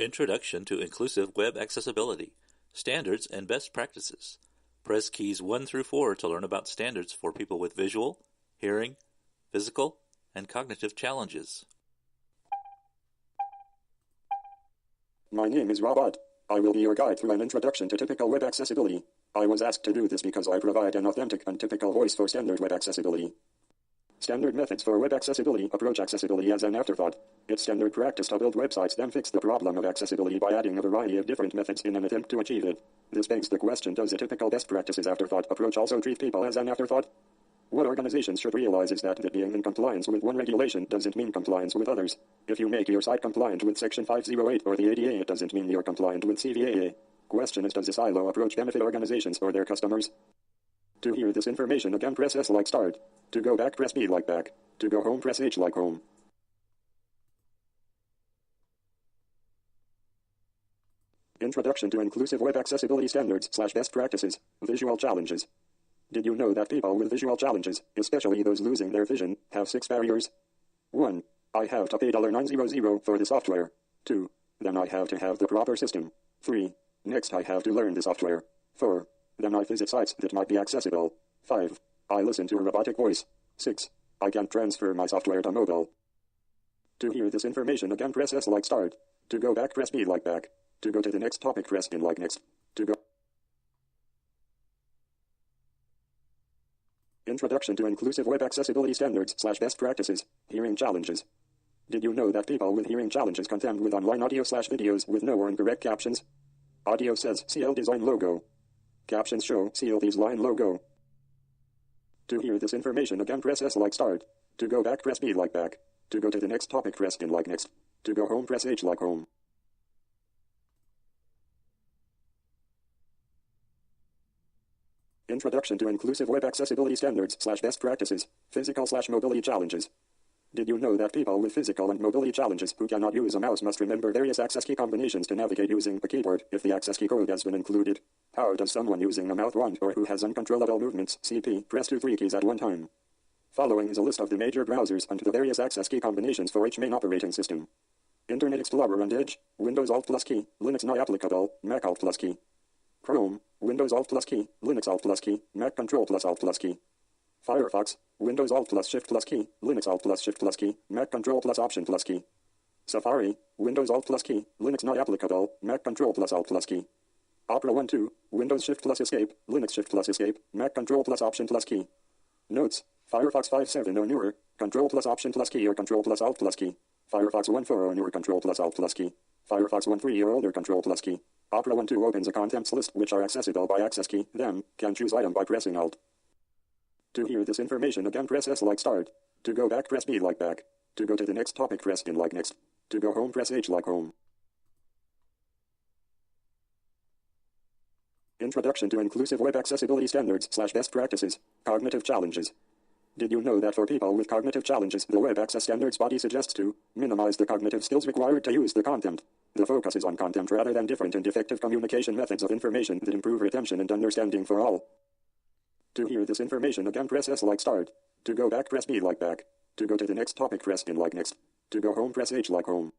Introduction to Inclusive Web Accessibility, Standards and Best Practices. Press keys 1 through 4 to learn about standards for people with visual, hearing, physical, and cognitive challenges. My name is Robot. I will be your guide through an introduction to typical web accessibility. I was asked to do this because I provide an authentic and typical voice for standard web accessibility. Standard methods for web accessibility approach accessibility as an afterthought. It's standard practice to build websites then fix the problem of accessibility by adding a variety of different methods in an attempt to achieve it. This begs the question, does a typical best practices afterthought approach also treat people as an afterthought? What organizations should realize is that being in compliance with one regulation doesn't mean compliance with others. If you make your site compliant with Section 508 or the ADA, it doesn't mean you're compliant with CVAA. Question is, does this silo approach benefit organizations or their customers? To hear this information again, press S like start. To go back, press B like back. To go home, press H like home. Introduction to Inclusive Web Accessibility Standards / Best Practices. Visual Challenges. Did you know that people with visual challenges, especially those losing their vision, have 6 barriers? 1. I have to pay $900 for the software. 2. Then I have to have the proper system. 3. Next I have to learn the software. 4. Then I visit sites that might be accessible. 5. I listen to a robotic voice. 6. I can transfer my software to mobile. To hear this information again, press S like start. To go back, press B like back. To go to the next topic, press N like next. To go. Introduction to Inclusive Web Accessibility Standards / Best Practices. Hearing Challenges. Did you know that people with hearing challenges contend with online audio / videos with no or incorrect captions? Audio says CL Design logo. Captions show CL Design logo. To hear this information again, press S like start. To go back, press B like back. To go to the next topic, press N like next. To go home, press H like home. Introduction to Inclusive Web Accessibility Standards / Best Practices. Physical / mobility challenges. Did you know that people with physical and mobility challenges who cannot use a mouse must remember various access key combinations to navigate using a keyboard if the access key code has been included? How does someone using a mouth wand or who has uncontrollable movements CP press 2-3 keys at one time? Following is a list of the major browsers and the various access key combinations for each main operating system. Internet Explorer and Edge, Windows Alt plus key, Linux not applicable, Mac Alt plus key. Chrome, Windows Alt plus key, Linux Alt plus key, Mac Control plus Alt plus key. Firefox, Windows Alt plus Shift plus key, Linux Alt plus Shift plus key, Mac Control plus Option plus key. Safari, Windows Alt plus key, Linux not applicable, Mac Control plus Alt plus key. Opera 1.2, Windows Shift plus Escape, Linux Shift plus Escape, Mac Control plus Option plus key. Notes, Firefox 5.7 or newer, Control plus Option plus key or Control plus Alt plus key. Firefox 1.4 or newer, Control plus Alt plus key. Firefox 1.3 or older, Control plus key. Opera 1.2 opens a contents list which are accessible by access key, then can choose item by pressing Alt. To hear this information again, press S like start. To go back, press B like back. To go to the next topic, press N like next. To go home, press H like home. Introduction to Inclusive Web Accessibility Standards / Best Practices. Cognitive Challenges. Did you know that for people with cognitive challenges, the Web Access Standards body suggests to minimize the cognitive skills required to use the content? The focus is on content rather than different and effective communication methods of information that improve retention and understanding for all. To hear this information again, press S like start. To go back, press B like back. To go to the next topic, press N like next. To go home, press H like home.